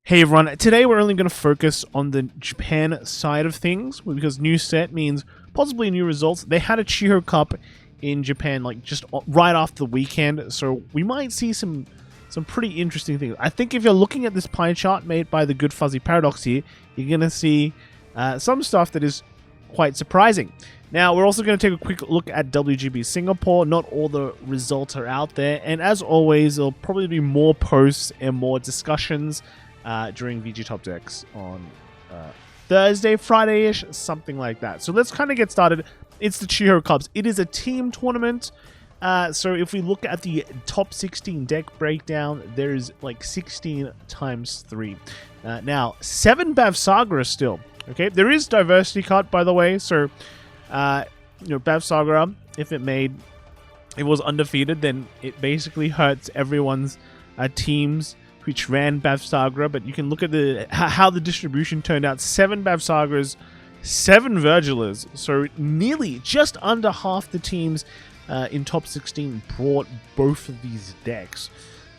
Hey everyone, today we're only going to focus on the Japan side of things, because new set means possibly new results. They had a Chihro Cup in Japan like just right after the weekend, so we might see some pretty interesting things. I think if you're looking at this pie chart made by the Good Fuzzy Paradox here, you're going to see some stuff that is quite surprising. Now, we're also going to take a quick look at WGB Singapore. Not all the results are out there, and as always, there'll probably be more posts and more discussions during VG Top Decks on Thursday, Friday-ish, something like that. So let's kind of get started. It's the Chihro Cups. It is a team tournament. So if we look at the top 16 deck breakdown, there's like 16 times 3. Now, 7 Bavsargra still. Okay, there is diversity cut, by the way. So, Bavsargra, if it was undefeated, then it basically hurts everyone's teams which ran Bavsargra, but you can look at how the distribution turned out. 7 Bavsargras, 7 Virgilers, so nearly just under half the teams in top 16 brought both of these decks.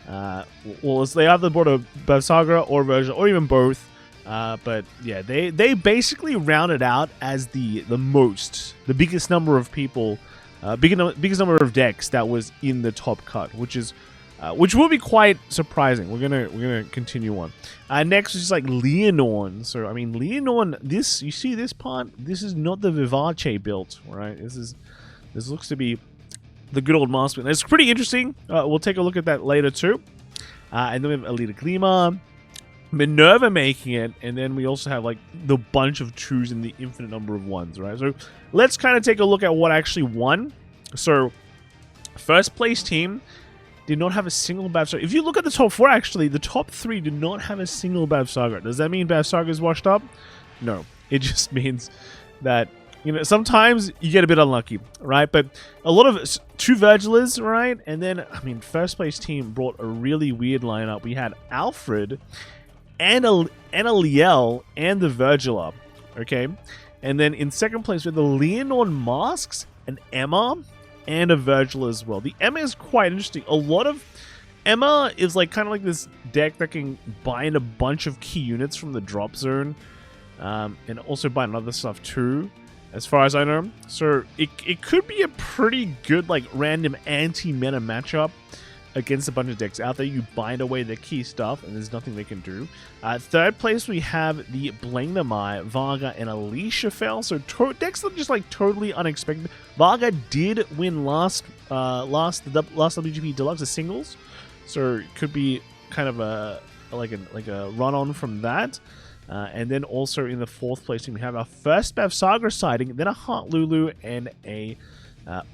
Well, they either brought a Bavsargra or Virgil, or even both. But yeah, they basically rounded out as the biggest number of people, biggest number of decks that was in the top cut, which will be quite surprising. We're gonna continue on. Next is like Lianorn. So I mean, Lianorn. You see this part. This is not the Vivace build, right? This looks to be the good old Masques. It's pretty interesting. We'll take a look at that later too. And then we have Blangdmire, Minurva making it, and then we also have like the bunch of 2s and the infinite number of 1s, right? So let's kind of take a look at what actually won. So first place team did not have a single Bavsargra. If you look at the top 4, actually, the top 3 did not have a single Bavsargra. Does that mean Bavsargra is washed up? No. It just means that, sometimes you get a bit unlucky, right? But a lot of 2 Virgilers, right? And then, I mean, first place team brought a really weird lineup. We had Alfred and a Liel and the Virgiler, okay? And then in second place, we had the Lianorn Masques, an Emma, and a Virgil as well. The Emma is quite interesting. A lot of Emma is like kind of like this deck that can bind a bunch of key units from the drop zone, and also bind other stuff too, as far as I know. So it could be a pretty good like random anti-meta matchup against a bunch of decks out there. You bind away the key stuff, and there's nothing they can do. Third place, we have the Blangdmire, Varga, and Alicia fell. So decks that are just like totally unexpected. Varga did win last WGP Deluxe as singles, so it could be kind of a run on from that. And then also in the fourth place, we have our first Bavsargra sighting, then a Heart Lulu, and a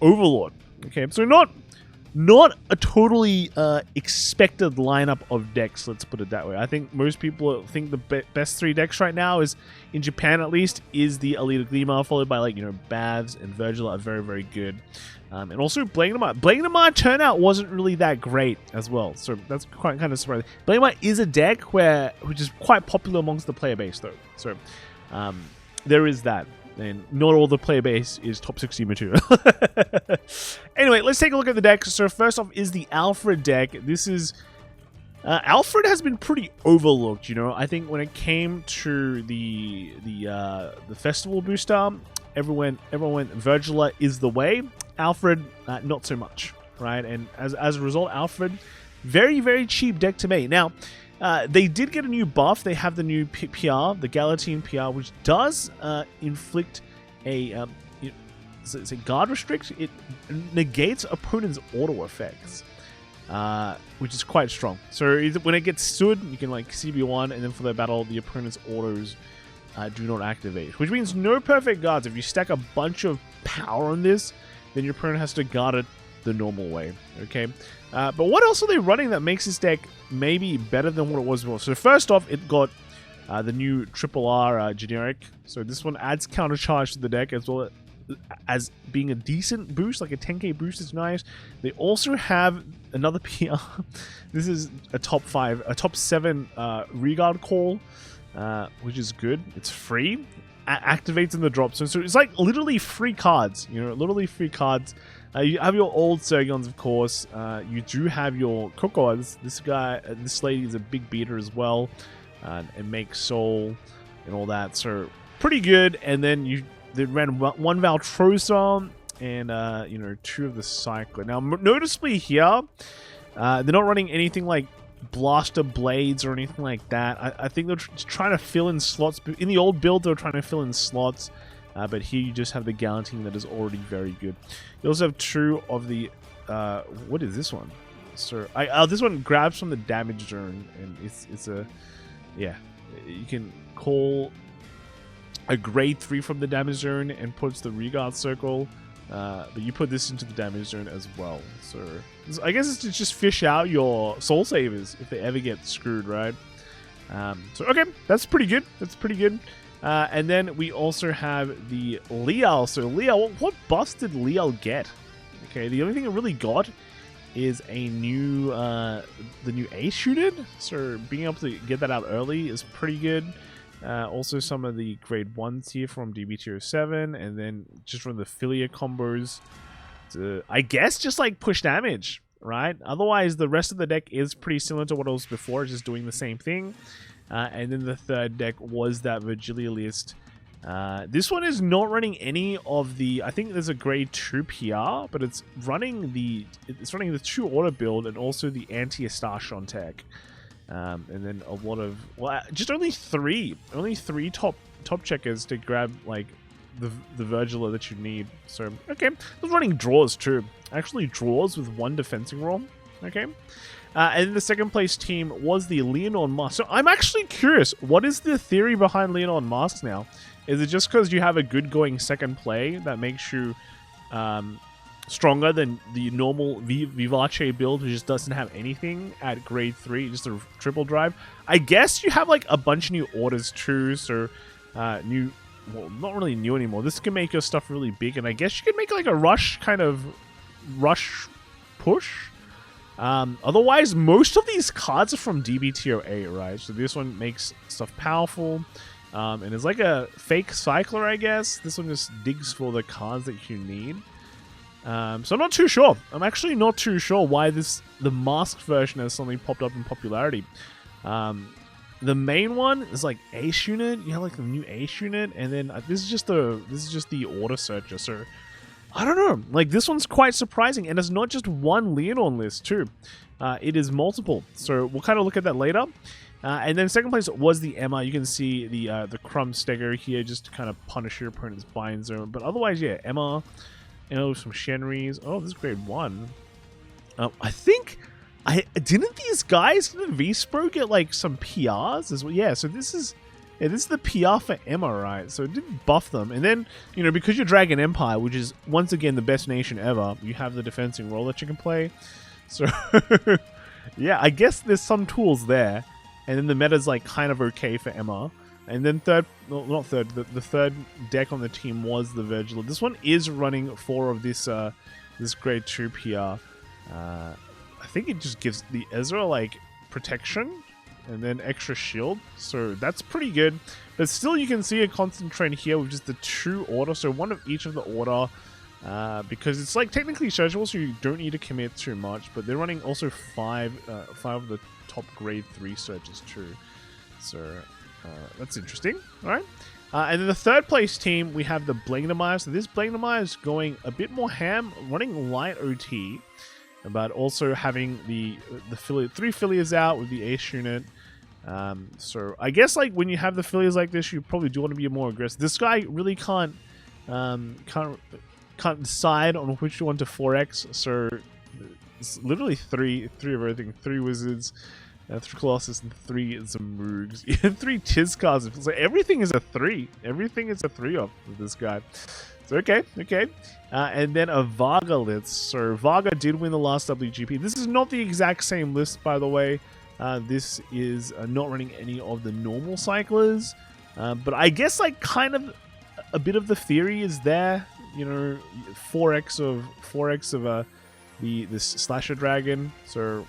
Overlord. Okay, so not a totally expected lineup of decks, let's put it that way. I think most people think the best 3 decks right now is, in Japan at least, is the Blangdmire, followed by Bavs and Virgil are very, very good. And also Blangdmire. Blangdmire turnout wasn't really that great as well, so that's quite kind of surprising. Blangdmire is a deck which is quite popular amongst the player base though, so there is that. And not all the player base is top 60 material. Anyway, let's take a look at the deck. So first off is the Alfred deck. This is Alfred has been pretty overlooked. I think when it came to the festival booster, everyone went Virgila is the way. Alfred, not so much, right? And as a result, Alfred, very, very cheap deck to make. Now, they did get a new buff. They have the new PR, the Galatine PR, which does inflict a guard restrict. It negates opponent's auto effects, which is quite strong. So when it gets stood, you can like CB1, and then for the battle, the opponent's autos do not activate, which means no perfect guards. If you stack a bunch of power on this, then your opponent has to guard it the normal way, okay? But what else are they running that makes this deck maybe better than what it was before? So first off, it got the new RRR generic. So this one adds counter charge to the deck, as well as being a decent boost, like a 10k boost is nice. They also have another PR. This is a top 7 Regard call, which is good. It's free. Activates in the drop zone. So it's like literally free cards, literally free cards. You have your old Sergions, of course. You do have your Coco. This lady is a big beater as well. and make soul and all that. So pretty good. And then they ran one Valtrosa and you know, 2 of the Cycler. Now noticeably here, they're not running anything like blaster blades or anything like that. I think they're trying to fill in slots. In the old build, they were trying to fill in slots, but here you just have the Galantine that is already very good. You also have 2 of the what is this one? So this one grabs from the damage zone, and it's a, yeah, you can call a grade 3 from the damage zone and puts the regard circle, but you put this into the damage zone as well. So I guess it's to just fish out your soul savers if they ever get screwed, right? So okay, that's pretty good. That's pretty good. And then we also have the Lial. So Lial, what buffs did Lial get? Okay, the only thing it really got is a new the new Ace unit. So being able to get that out early is pretty good. Also some of the grade 1s here from DB207, and then just from the Filia combos to, I guess, just like push damage, right? Otherwise, the rest of the deck is pretty similar to what it was before, just doing the same thing. And then the third deck was that Virgilialist. This one is not running any of the, I think there's a grade 2 PR, but it's running the 2 auto build and also the anti-Astartion tech. And then a lot of, well, just only three top checkers to grab like the Virgil that you need. So okay, I was running draws too. Actually, draws with 1 defensing roll. Okay, and then the second place team was the Lianorn Masques. So I'm actually curious, what is the theory behind Lianorn Masques now? Is it just because you have a good going second play that makes you stronger than the normal Vivace build, who just doesn't have anything at grade 3, just a triple drive? I guess you have like a bunch of new orders too, so new, well, not really new anymore. This can make your stuff really big, and I guess you can make like a rush kind of rush push. Otherwise, most of these cards are from DB-TO8, right? So this one makes stuff powerful, and it's like a fake cycler, I guess. This one just digs for the cards that you need. So I'm not too sure. I'm actually not too sure why the masked version has suddenly popped up in popularity. The main one is like Ace unit. You have like the new Ace unit, and then this is just the order searcher. So I don't know. Like, this one's quite surprising, and it's not just one Leonorn list too. It is multiple. So we'll kind of look at that later. And then second place was the Emma. You can see the Crumb Stegger here just to kind of punish your opponent's bind zone. But otherwise, yeah, Emma. You know, some Shenries. Oh, this is grade 1. I think didn't these guys, didn't V-Spro get like some PRs as well? Yeah, so this is the PR for Emma, right? So it didn't buff them. And then, you know, because you're Dragon Empire, which is once again the best nation ever, you have the defensing role that you can play. So yeah, I guess there's some tools there. And then the meta's like kind of okay for Emma. And then the third deck on the team was the Virgil. This one is running 4 of this this grade 2 PR. I think it just gives the Ezra like protection and then extra shield, so that's pretty good. But still, you can see a constant trend here with just the 2 order, so 1 of each of the order, because it's like technically searchable, so you don't need to commit too much. But they're running also 5 of the top grade 3 searches too, so. That's interesting. All right. And then the third place team, we have the Blangdmire. So this Blangdmire is going a bit more ham, running light OT, but also having the 3 Filias out with the Ace unit. So I guess like when you have the Filias like this, you probably do want to be more aggressive. This guy really can't decide on which one to 4X. So it's literally 3 of everything. 3 wizards. 3 Colossus and 3 Zamoogs. 3 Tizcars. So everything is a 3. Everything is a 3 off with this guy. So okay. And then a Varga list. So Varga did win the last WGP. This is not the exact same list, by the way. This is not running any of the normal cyclers. But I guess like kind of a bit of the theory is there. You know, 4x of this Slasher Dragon. So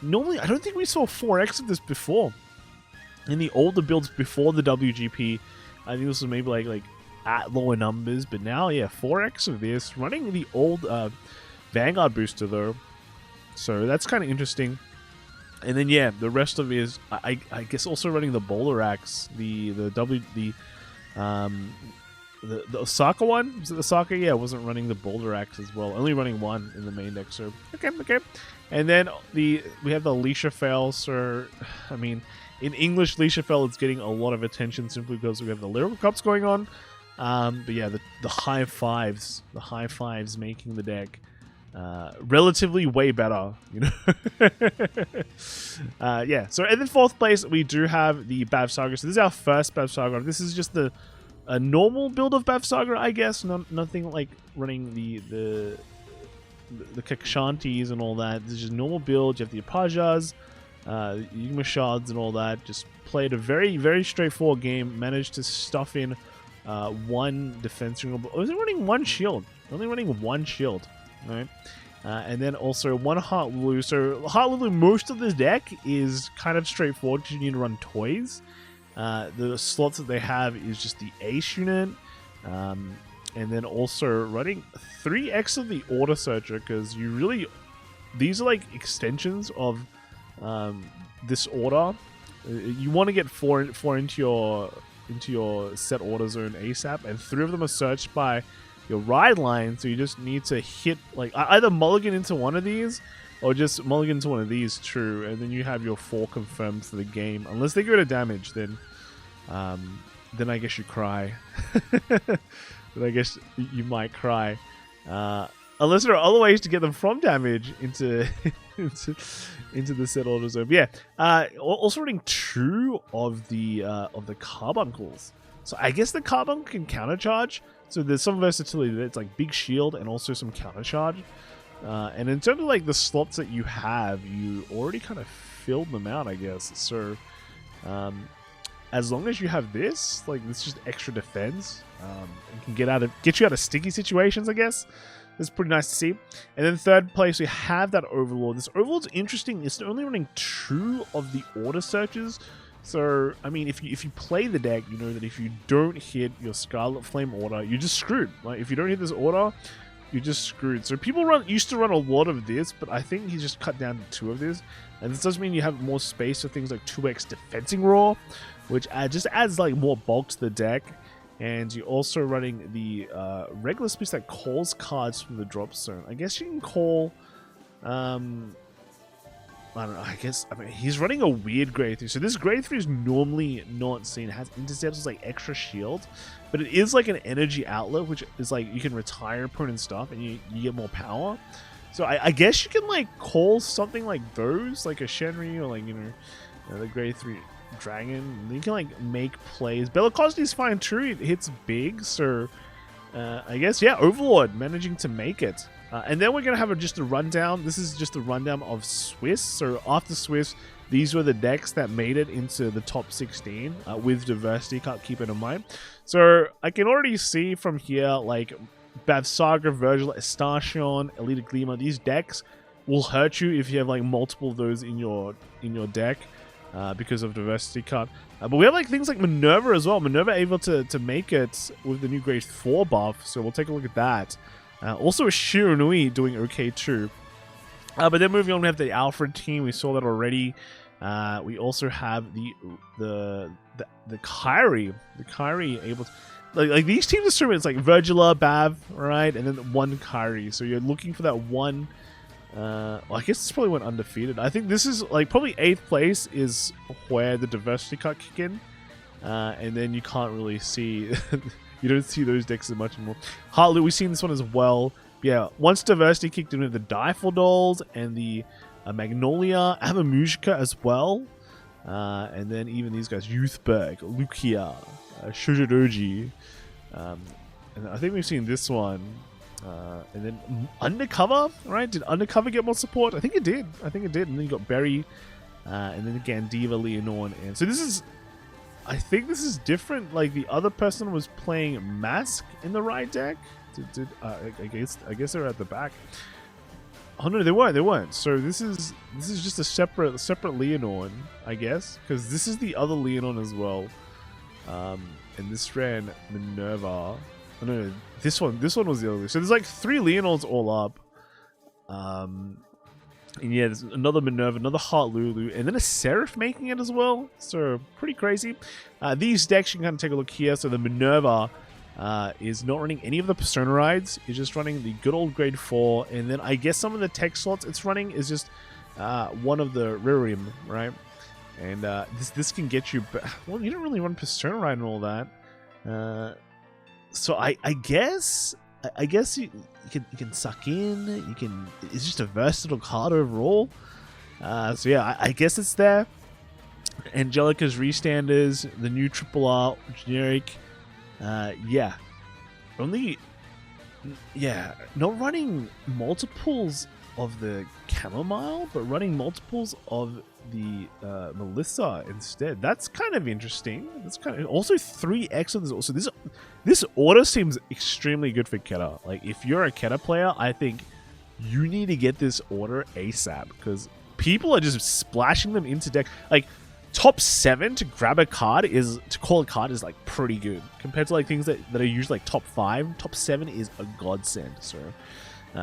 normally, I don't think we saw 4x of this before. In the older builds before the WGP, I think this was maybe like at lower numbers, but now, yeah, 4x of this. Running the old Vanguard booster, though. So that's kind of interesting. And then yeah, the rest of it is I guess also running the Boulder Axe, the Osaka one. Was it the Osaka? Yeah, I wasn't running the Boulder Axe as well. Only running one in the main deck. So okay. And then we have the Lichafel. So I mean, in English, Lichafel is getting a lot of attention simply because we have the Lyrical Cups going on. But yeah, the high fives making the deck relatively way better, you know. Yeah. So in the 4th place, we do have the Bavsargra. So this is our first Bavsargra. This is just a normal build of Bavsargra, I guess. Nothing like running the Kakshantis and all that. This is just normal build. You have the Apajas, Yigma Shards and all that. Just played a very, very straightforward game. Managed to stuff in one defense ring. I was running one shield. Only running one shield. Right. And then also one Heart Lulu. So Heart Lulu, most of this deck is kind of straightforward because you need to run toys. The slots that they have is just the Ace unit. And then also running 3x of the Order Searcher because these are like extensions of this order. You want to get four into your set order zone ASAP, and 3 of them are searched by your ride line, so you just need to hit like either mulligan into one of these or just mulligan into one of these, true, and then you have your 4 confirmed for the game. Unless they go to damage, then I guess you cry. Then I guess you might cry. Unless there are other ways to get them from damage into into the set order zone. But yeah, also running 2 of the Carbuncles. So I guess the Carbuncle can countercharge. So there's some versatility there. It's like big shield and also some countercharge. And in terms of like the slots that you have, you already kind of filled them out, I guess. So as long as you have this, like this is just extra defense, and can get you out of sticky situations, I guess. That's pretty nice to see. And then 3rd place, we have that Overlord. This Overlord's interesting. It's only running 2 of the Order Searches. So, I mean, if you play the deck, you know that if you don't hit your Scarlet Flame order, you're just screwed. Like, if you don't hit this order, you're just screwed. So people used to run a lot of this, but I think he's just cut down to 2 of this. And this does mean you have more space for things like 2x Defensing Roar, which just adds like more bulk to the deck. And you're also running the regular space that calls cards from the drop zone. I guess you can call... I don't know, I mean, he's running a weird grade 3. So this grade 3 is normally not seen. It has intercepts with like extra shield, but it is like an energy outlet, which is like you can retire opponent stuff and you get more power. So I guess you can like call something like those, like a Shenri or like, you know, the grade 3 dragon. You can like make plays. Bellicosity is fine too. It hits big. So I guess, yeah, Overlord managing to make it. And then we're going to have just a rundown. This is just a rundown of Swiss. So after Swiss, these were the decks that made it into the top 16 with diversity, can't keep it in mind. So I can already see from here, like Bavsargra, Virgil, Estation, Elite Gleamer, these decks will hurt you if you have like multiple of those in your deck because of diversity cut. But we have like things like Minurva as well. Minurva able to make it with the new grade 4 buff. So we'll take a look at that. Also, Shiranui doing okay too. But then moving on, we have the Alfred team. We saw that already. We also have the Kyrie. The Kyrie able to like these teams are sort of, it's like Virgila, Bav, right, and then one Kyrie. So you're looking for that one. Well, I guess this probably went undefeated. I think this is like probably 8th place is where the diversity cut kick in, and then you can't really see. You don't see those decks as much anymore. Hartley, we've seen this one as well. Yeah, once diversity kicked in with the Daffodils and the Magnolia, Amamushka as well. And then even these guys, Youthberg, Lukia, Shujidoji. And I think we've seen this one. And then Undercover, right? Did Undercover get more support? I think it did. And then you got Berry. And then again, Diva, Leonorn. And so this is... I think this is different. Like the other person was playing Mask in the right deck. I guess they're at the back. Oh no, they weren't. So this is just a separate Leonorn, I guess, because this is the other Leonorn as well. And this ran Minerva. Oh no, this one was the other. So there's like 3 Leonorns all up. And yeah, there's another Minurva, another Heart Lulu, and then a Seraph making it as well. So pretty crazy. These decks, you can kind of take a look here. So the Minurva is not running any of the Persona rides. It's just running the good old grade 4. And then I guess some of the tech slots it's running is just one of the Rarium, right? And this can get you... Well, you don't really run Persona ride and all that. So I guess you can suck in. You can. It's just a versatile card overall. So yeah, I guess it's there. Angelica's Restanders, the new Triple R generic. Yeah, not running multiples of the Chamomile, but running multiples of the Melissa instead. That's kind of interesting. That's kind of also 3x of this. Also, this order seems extremely good for Keta. Like, if you're a Keta player, I think you need to get this order ASAP because people are just splashing them into deck. Like, top 7 to grab a card is like pretty good compared to like things that are usually like top 5. Top 7 is a godsend. So,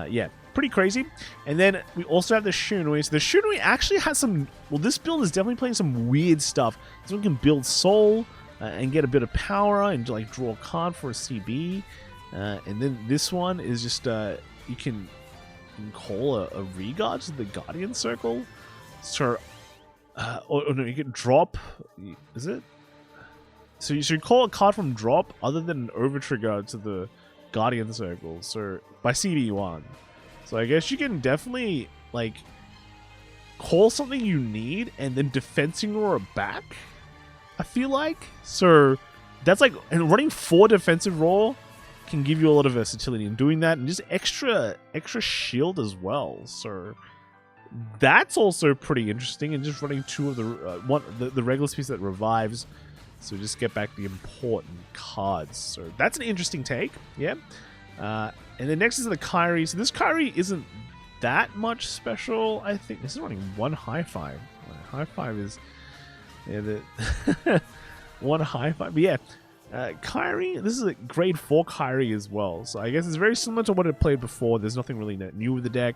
yeah. Pretty crazy. And then we also have the Shiranui. So the Shiranui actually has some... Well, this build is definitely playing some weird stuff. This one can build Soul and get a bit of power and like draw a card for a CB. And then this one is just... you can call a Regard to the Guardian Circle. So... or no, you can drop... Is it? So you should call a card from drop other than an Overtrigger to the Guardian Circle. So by CB1. So I guess you can definitely, like, call something you need and then defensing roar it back, I feel like. So that's like, and running 4 defensive roar can give you a lot of versatility in doing that, and just extra shield as well. So that's also pretty interesting, and just running 2 of the regular piece that revives. So just get back the important cards. So that's an interesting take, yeah. And then next is the Kyrie. So this Kyrie isn't that much special, I think. This is running 1 high five. High five is... Yeah, the 1 high five. But yeah, Kyrie, this is a grade 4 Kyrie as well. So I guess it's very similar to what it played before. There's nothing really new with the deck.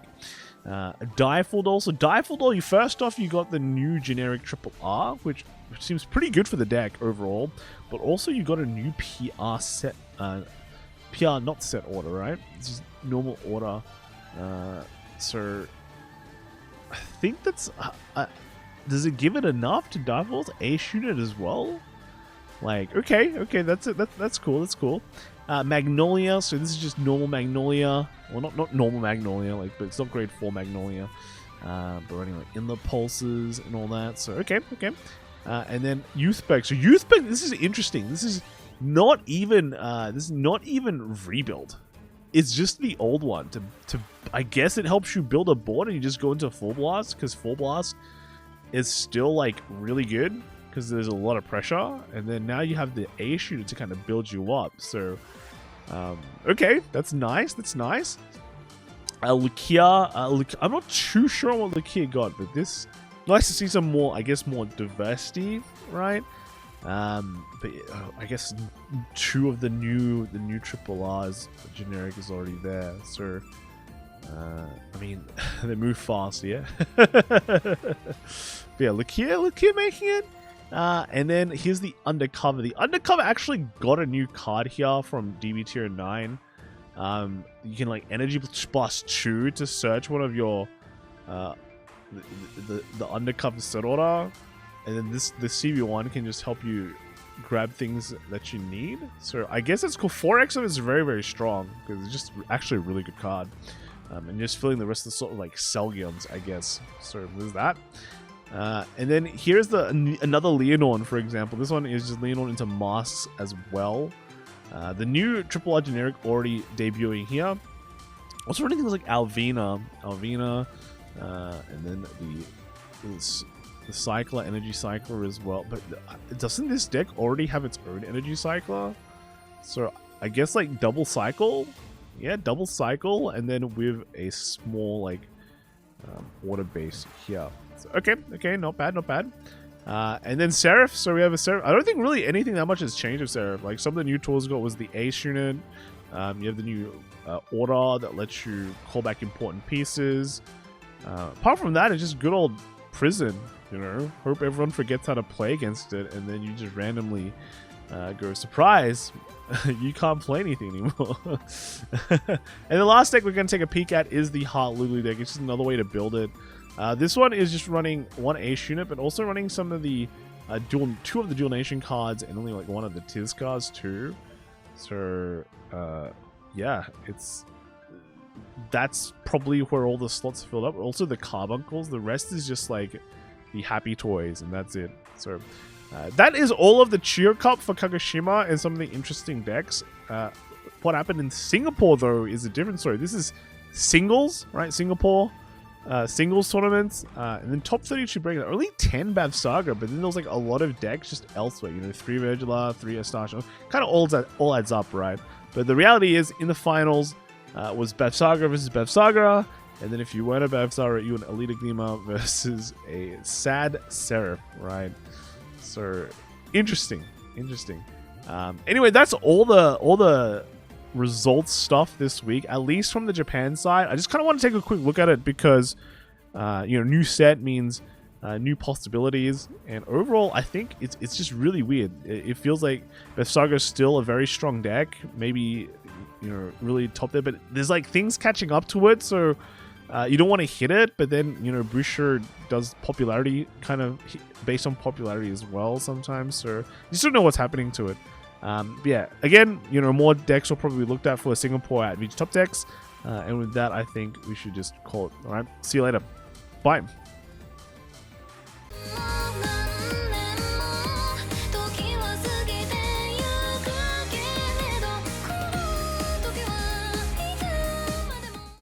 Difold also. Difold, first off, you got the new generic Triple R, which seems pretty good for the deck overall. But also you got a new PR set... PR not set order, right? It's just normal order. So I think that's... does it give it enough to Difold A-shoot it as well? Like, okay, that's it. That's cool. That's cool. Magnolia. So this is just normal Magnolia. Well, not normal Magnolia, like, but it's not grade 4 Magnolia. But running like Inlet Pulses and all that. So okay. And then Youthberg. So Youthberg, this is interesting. This is not even rebuild. It's just the old one. To I guess it helps you build a board and you just go into Full Blast, because Full Blast is still like really good because there's a lot of pressure, and then now you have the A shooter to kind of build you up. So okay, that's nice. Lucia, I'm not too sure what Lucia got, but this nice to see some more, I guess, more diversity, right? But I guess 2 of the new Triple R's generic is already there. So I mean, they move fast, yeah. But yeah, Lucia making it. And then here's the Undercover. The Undercover actually got a new card here from DB Tier 9. You can like Energy Blast 2 to search one of your the Undercover set order. And then the CB1 can just help you grab things that you need. So I guess it's cool. 4x of it is very, very strong because it's just actually a really good card. And just filling the rest of the sort of like Selgions, I guess. So there's that. And then here's another Lianorn, for example. This one is just Lianorn into Masques as well. The new Triple R generic already debuting here. Also running things like Alvina, and then the Cycler, Energy Cycler as well. But doesn't this deck already have its own Energy Cycler? So I guess like double cycle. Yeah, double cycle, and then with a small like water base here. So, okay, not bad. And then Seraph. So we have a Seraph. I don't think really anything that much has changed with Seraph. Like some of the new tools got was the Ace unit. You have the new order that lets you call back important pieces. Apart from that, it's just good old prison, you know. Hope everyone forgets how to play against it, and then you just randomly go, surprise, you can't play anything anymore. And the last deck we're going to take a peek at is the Heart Lulu deck. It's just another way to build it. This one is just running one Ace unit, but also running some of the two of the Dual Nation cards and only like one of the Tiz cards too. So yeah, that's probably where all the slots filled up. Also the Carbuncles. The rest is just like the Happy Toys, and that's it. So that is all of the Chihro Cup for Kagoshima and some of the interesting decks. What happened in Singapore, though, is a different story. This is singles, right? Singapore singles tournaments, and then top 32 break. Only 10 Bavsargra, but then there was like a lot of decks just elsewhere. You know, 3 Virgil, 3 Astasha. Kind of all adds up, right? But the reality is, in the finals, was Bavsargra versus Bavsargra. And then if you weren't a Bavsargra, you were an Lianorn versus a Sad Seraph, right? So interesting. Anyway, that's all the results stuff this week, at least from the Japan side. I just kind of want to take a quick look at it because you know, new set means new possibilities, and overall I think it's just really weird. It feels like Bavsargra is still a very strong deck, maybe, you know, really top there, but there's like things catching up to it, so you don't want to hit it, but then, you know, Boucher does popularity kind of based on popularity as well sometimes, so you just don't know what's happening to it. But yeah, again, you know, more decks will probably be looked at for Singapore at VG Top Decks, and with that, I think we should just call it. All right, see you later. Bye.